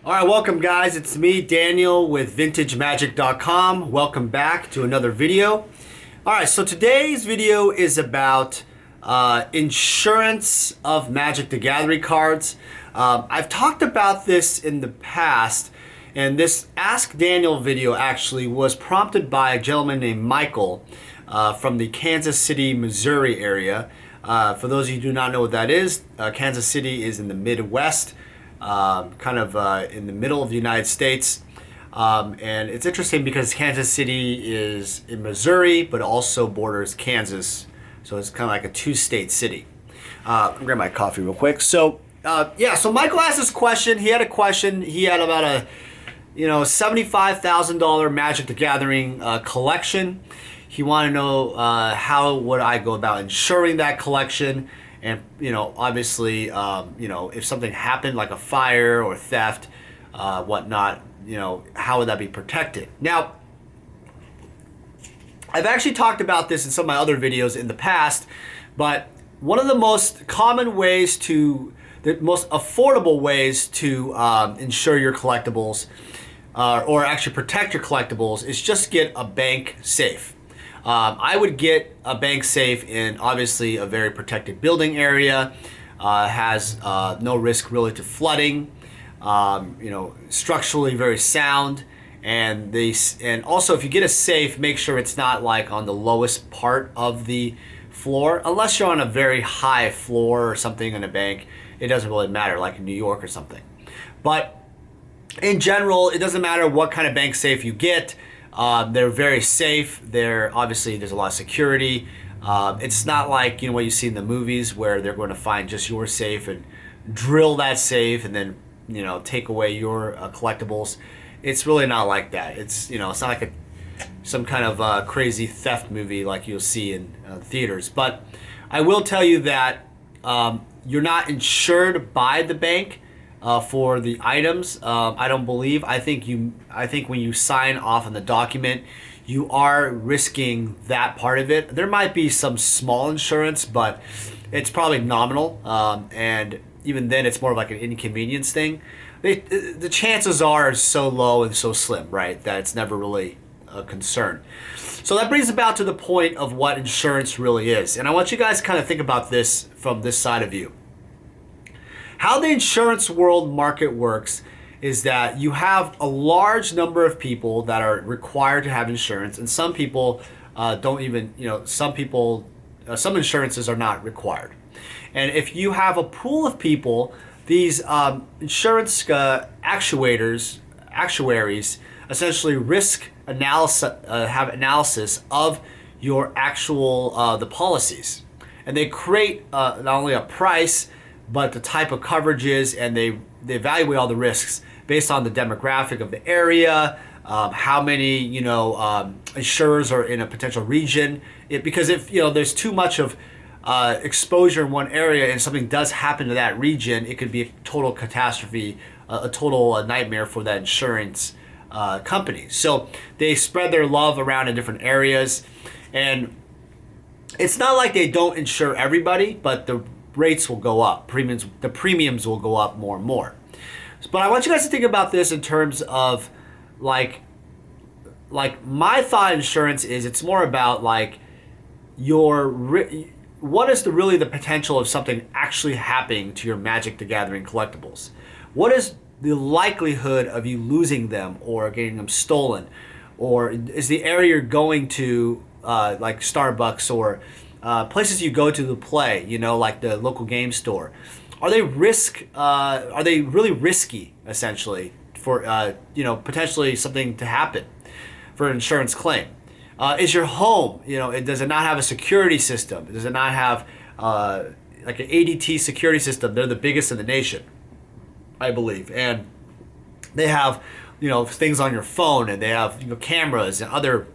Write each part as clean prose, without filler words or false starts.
All right, welcome guys. It's me, Daniel with VintageMagic.com. Welcome back to another video. All right, so today's video is about insurance of Magic the Gathering cards. I've talked about this in the past, and this Ask Daniel video actually was prompted by a gentleman named Michael from the Kansas City, Missouri area. For those of you who do not know what that is, Kansas City is in the Midwest. In the middle of the United States. And it's interesting because Kansas City is in Missouri, but also borders Kansas. So it's kind of like a two-state city. I'll grab my coffee real quick. So Michael asked this question. He had a question. He had about a $75,000 Magic the Gathering collection. He wanted to know how would I go about insuring that collection. And, obviously, if something happened like a fire or theft, whatnot, how would that be protected? Now, I've actually talked about this in some of my other videos in the past, but one of the most common ways the most affordable ways to insure your collectibles or actually protect your collectibles is just get a bank safe. I would get a bank safe in obviously a very protected building area, has no risk really to flooding, structurally very sound, and also if you get a safe, make sure it's not like on the lowest part of the floor, unless you're on a very high floor or something in a bank. It doesn't really matter, like in New York or something. But in general, it doesn't matter what kind of bank safe you get. They're very safe. Obviously there's a lot of security. It's not like what you see in the movies where they're going to find just your safe and drill that safe and then take away your collectibles. It's really not like that. It's it's not like some kind of crazy theft movie like you'll see in theaters. But I will tell you that you're not insured by the bank. For the items, I don't believe. I think when you sign off on the document, you are risking that part of it. There might be some small insurance, but it's probably nominal, and even then, it's more of like an inconvenience thing. The chances are so low and so slim, right, that it's never really a concern. So that brings about to the point of what insurance really is, and I want you guys to kind of think about this from this side of view. How the insurance world market works is that you have a large number of people that are required to have insurance, and some people don't even, some insurances are not required. And if you have a pool of people, these insurance actuaries essentially have analysis of your actual the policies, and they create not only a price but the type of coverages, and they evaluate all the risks based on the demographic of the area, how many insurers are in a potential region. Because if there's too much of exposure in one area and something does happen to that region, it could be a total catastrophe, a total nightmare for that insurance company. So they spread their love around in different areas, and it's not like they don't insure everybody, but the rates will go up. The premiums will go up more and more. But I want you guys to think about this in terms of like my thought insurance is it's more about like what is really the potential of something actually happening to your Magic the Gathering collectibles? What is the likelihood of you losing them or getting them stolen? Or is the area you're going to like Starbucks or places you go to play, like the local game store, are they really risky essentially for potentially something to happen for an insurance claim? Is your home, does it not have a security system? Does it not have like an ADT security system? They're the biggest in the nation, I believe, and they have things on your phone, and they have cameras and other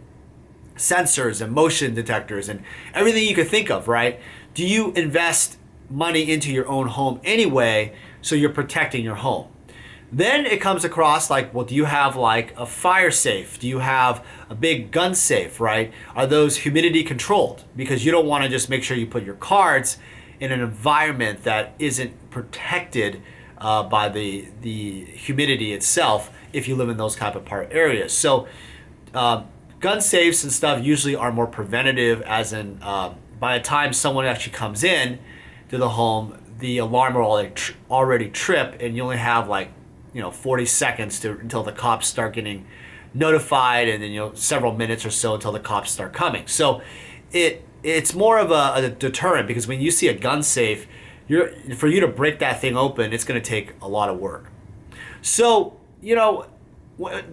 sensors and motion detectors and everything you could think of, right? Do you invest money into your own home anyway, so you're protecting your home? Then it comes across like, well, do you have like a fire safe? Do you have a big gun safe, right? Are those humidity controlled? Because you don't want to just make sure you put your cards in an environment that isn't protected by the humidity itself if you live in those type of part areas. So gun safes and stuff usually are more preventative, as in by the time someone actually comes in to the home, the alarm will already trip, and you only have 40 seconds until the cops start getting notified, and then several minutes or so until the cops start coming. So it's more of a deterrent, because when you see a gun safe, for you to break that thing open, it's going to take a lot of work. So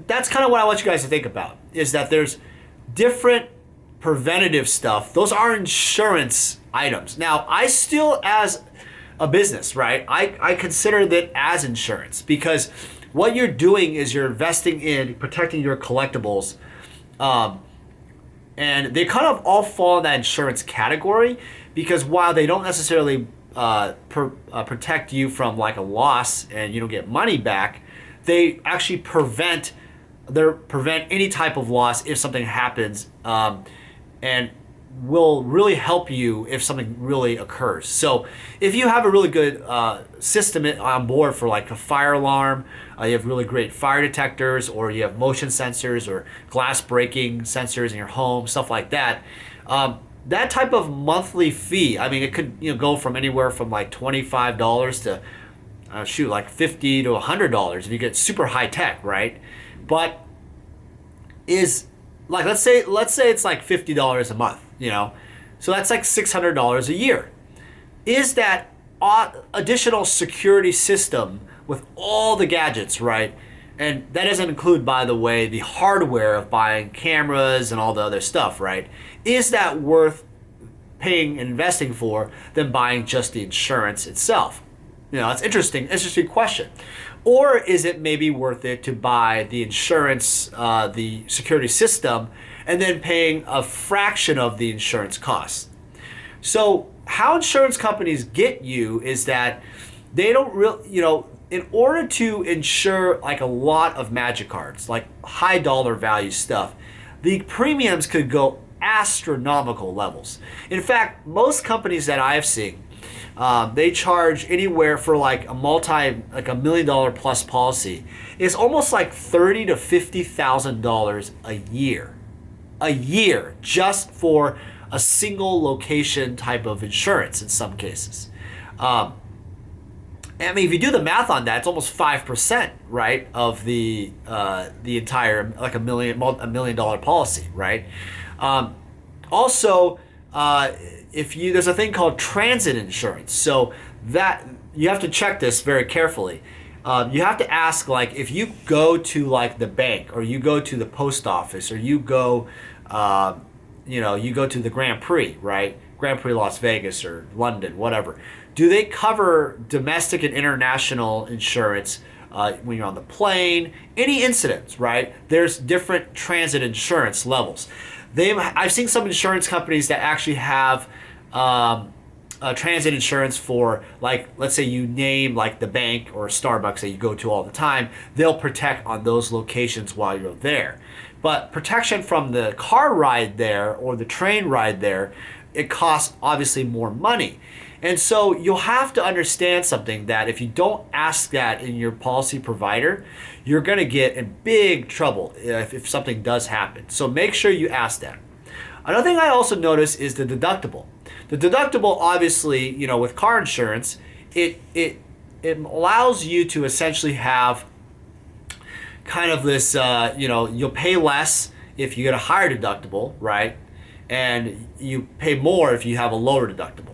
that's kind of what I want you guys to think about, is that there's different preventative stuff. Those are insurance items. Now, I still, as a business, right, I consider that as insurance, because what you're doing is you're investing in protecting your collectibles, and they kind of all fall in that insurance category, because while they don't necessarily protect you from like a loss and you don't get money back, they actually prevent any type of loss if something happens, and will really help you if something really occurs. So if you have a really good system on board for like a fire alarm, you have really great fire detectors, or you have motion sensors or glass breaking sensors in your home, stuff like that, that type of monthly fee, I mean, it could go from anywhere from like $25 to like $50 to $100 if you get super high tech, right? But is like, let's say it's like $50 a month, so that's like $600 a year. Is that additional security system with all the gadgets, right? And that doesn't include, by the way, the hardware of buying cameras and all the other stuff, right? Is that worth paying and investing for than buying just the insurance itself? It's interesting question. Or is it maybe worth it to buy the insurance, the security system, and then paying a fraction of the insurance costs? So how insurance companies get you is that they don't really, in order to insure like a lot of magic cards, like high dollar value stuff, the premiums could go astronomical levels. In fact, most companies that I've seen, they charge anywhere for like a $1 million plus policy. It's almost like $30,000 to $50,000 a year just for a single location type of insurance in some cases. I mean, if you do the math on that, it's almost 5%, right, of the entire like $1 million policy, right? Also, there's a thing called transit insurance, so that you have to check this very carefully. You have to ask, like, if you go to like the bank, or you go to the post office, or you go, you go to the Grand Prix, right? Grand Prix Las Vegas or London, whatever. Do they cover domestic and international insurance when you're on the plane? Any incidents, right? There's different transit insurance levels. I've seen some insurance companies that actually have transit insurance for, like, let's say you name like the bank or Starbucks that you go to all the time. They'll protect on those locations while you're there. But protection from the car ride there or the train ride there, it costs obviously more money. And so you'll have to understand something, that if you don't ask that in your policy provider, you're going to get in big trouble if something does happen. So make sure you ask that. Another thing I also notice is the deductible. The deductible, obviously, with car insurance, it allows you to essentially have kind of this, you'll pay less if you get a higher deductible, right? And you pay more if you have a lower deductible.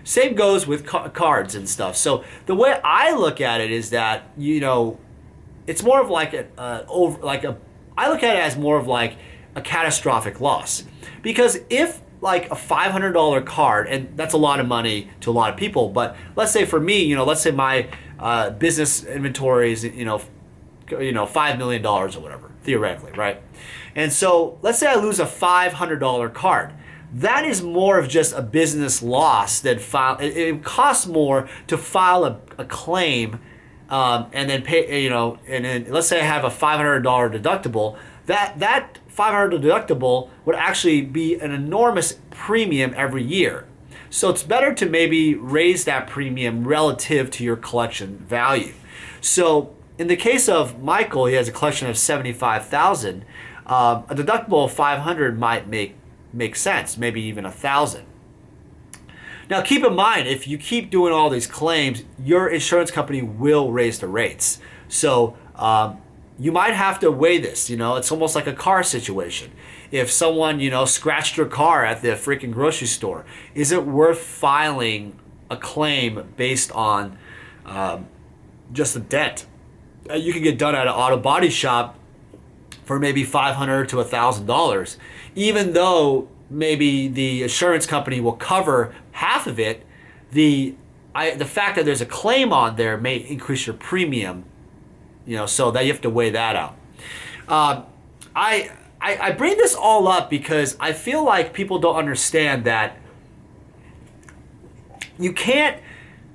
Same goes with cards and stuff. So the way I look at it is that, it's more of like I look at it as more of like a catastrophic loss. Because if like a $500 card, and that's a lot of money to a lot of people, but let's say for me, let's say my business inventory is, $5 million or whatever, theoretically, right? And so let's say I lose a $500 card. That is more of just a business loss than it costs more to file a claim, and then pay, and then let's say I have a $500 deductible. That $500 deductible would actually be an enormous premium every year. So it's better to maybe raise that premium relative to your collection value. So in the case of Michael, he has a collection of 75,000. A deductible of 500 might make sense, maybe even 1,000. Now keep in mind, if you keep doing all these claims, your insurance company will raise the rates. So you might have to weigh this. It's almost like a car situation. If someone scratched your car at the freaking grocery store, is it worth filing a claim based on just a dent? You can get done at an auto body shop for maybe $500 to $1,000, even though maybe the insurance company will cover half of it. The fact that there's a claim on there may increase your premium, so that you have to weigh that out. I bring this all up because I feel like people don't understand that you can't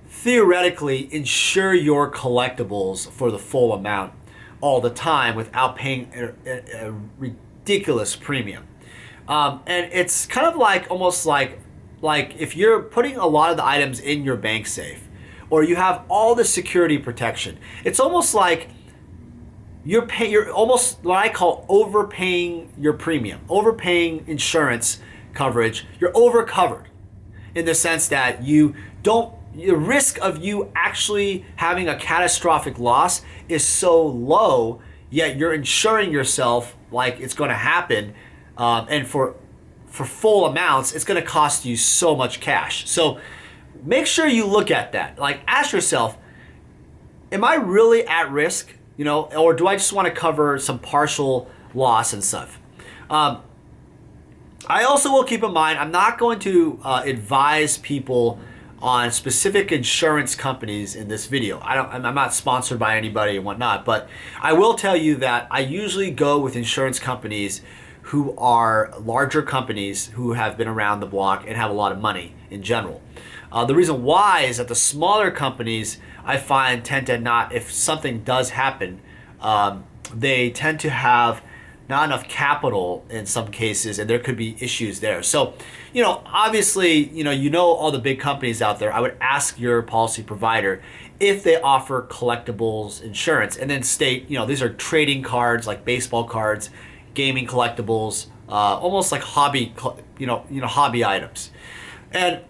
theoretically insure your collectibles for the full amount all the time without paying a ridiculous premium. And it's kind of like almost like if you're putting a lot of the items in your bank safe, or you have all the security protection, it's almost like you're almost what I call overpaying your premium, overpaying insurance coverage. You're overcovered in the sense that the risk of you actually having a catastrophic loss is so low, yet you're insuring yourself like it's going to happen, and for full amounts, it's going to cost you so much cash. So make sure you look at that. Like, ask yourself, am I really at risk? Or do I just want to cover some partial loss and stuff? I also will keep in mind, I'm not going to advise people on specific insurance companies in this video. I'm not sponsored by anybody and whatnot, but I will tell you that I usually go with insurance companies who are larger companies who have been around the block and have a lot of money in general. The reason why is that the smaller companies, I find, tend to not, if something does happen, they tend to have not enough capital in some cases, and there could be issues there. So, obviously, all the big companies out there, I would ask your policy provider if they offer collectibles insurance, and then state, these are trading cards like baseball cards, gaming collectibles, almost like hobby items. And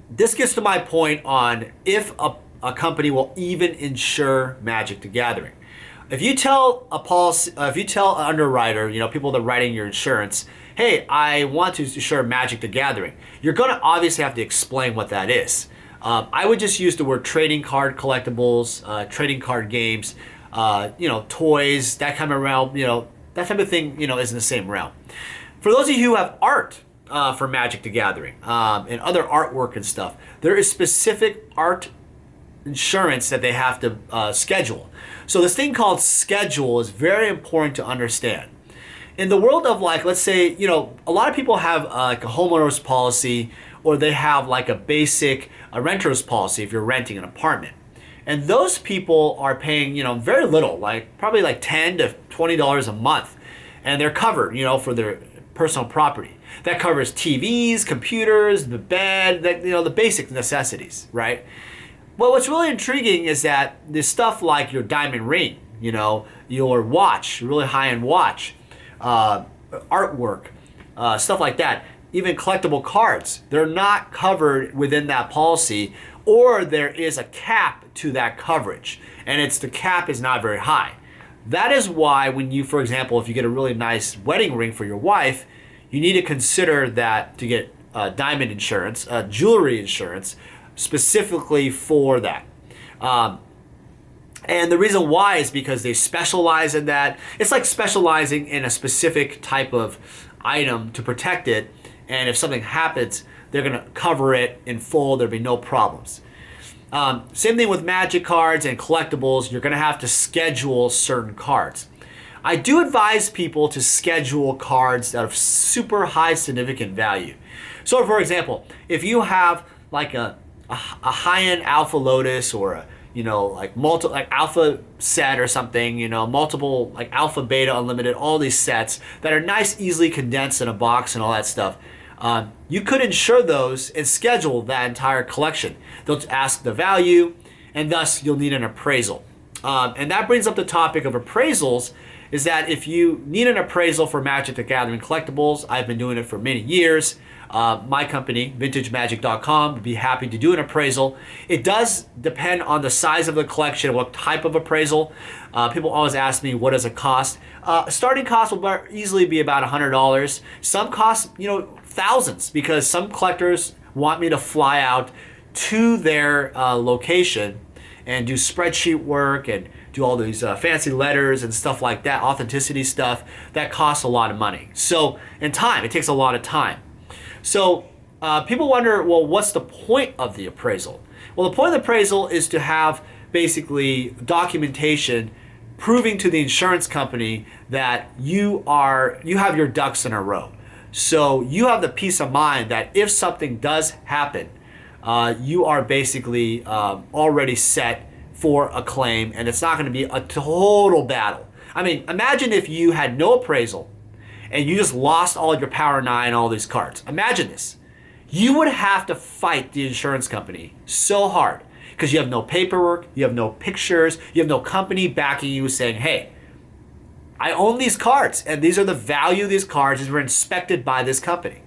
this gets to my point on if a company will even insure Magic the Gathering. If you tell an underwriter, people that are writing your insurance, hey, I want to insure Magic the Gathering, you're going to obviously have to explain what that is. I would just use the word trading card collectibles, trading card games, toys, that kind of realm, that type of thing, is in the same realm. For those of you who have art for Magic the Gathering and other artwork and stuff, there is specific art insurance that they have to schedule. So this thing called schedule is very important to understand. In the world of, like, let's say, a lot of people have like a homeowner's policy, or they have like a basic renter's policy if you're renting an apartment. And those people are paying, very little, like probably like $10 to $20 a month. And they're covered, for their personal property. That covers TVs, computers, the bed, the basic necessities, right? Well, what's really intriguing is that there's stuff like your diamond ring, your watch, really high-end watch, artwork, stuff like that, even collectible cards. They're not covered within that policy, or there is a cap to that coverage, and the cap is not very high. That is why when you, for example, if you get a really nice wedding ring for your wife, you need to consider that to get diamond insurance, jewelry insurance, specifically for that. And the reason why is because they specialize in that. It's like specializing in a specific type of item to protect it, and if something happens, they're going to cover it in full. There'll be no problems. Same thing with Magic cards and collectibles. You're going to have to schedule certain cards. I do advise people to schedule cards that have super high significant value. So, for example, if you have like a high-end Alpha Lotus, or a like Alpha set or something, multiple like Alpha Beta Unlimited, all these sets that are nice, easily condensed in a box and all that stuff, You could insure those and schedule that entire collection. They'll ask the value, and thus you'll need an appraisal. And that brings up the topic of appraisals, is that if you need an appraisal for Magic the Gathering collectibles, I've been doing it for many years. My company, VintageMagic.com, would be happy to do an appraisal. It does depend on the size of the collection, what type of appraisal. People always ask me, what does it cost? Starting cost will easily be about $100. Some cost, thousands, because some collectors want me to fly out to their location and do spreadsheet work and do all these fancy letters and stuff like that, authenticity stuff. That costs a lot of money. So, and time, it takes a lot of time. So people wonder, well, what's the point of the appraisal? Well, the point of the appraisal is to have basically documentation proving to the insurance company that you have your ducks in a row. So you have the peace of mind that if something does happen, you are basically already set for a claim, and it's not going to be a total battle. I mean, imagine if you had no appraisal and you just lost all your Power 9, all these cards. Imagine this. You would have to fight the insurance company so hard because you have no paperwork, you have no pictures, you have no company backing you saying, hey, I own these cards and these are the value of these cards and were inspected by this company.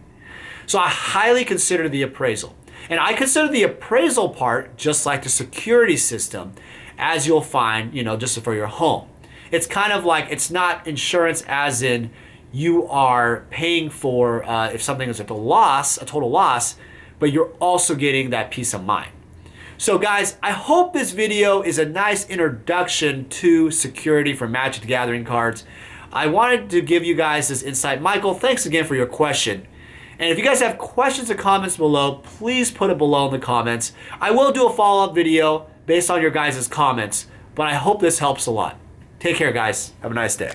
So I highly consider the appraisal. And I consider the appraisal part just like the security system, as you'll find, just for your home. It's kind of like, it's not insurance as in you are paying for if something is a total loss, but you're also getting that peace of mind. So guys, I hope this video is a nice introduction to security for Magic the Gathering cards. I wanted to give you guys this insight. Michael, thanks again for your question. And if you guys have questions or comments below, please put it below in the comments. I will do a follow-up video based on your guys' comments, but I hope this helps a lot. Take care, guys. Have a nice day.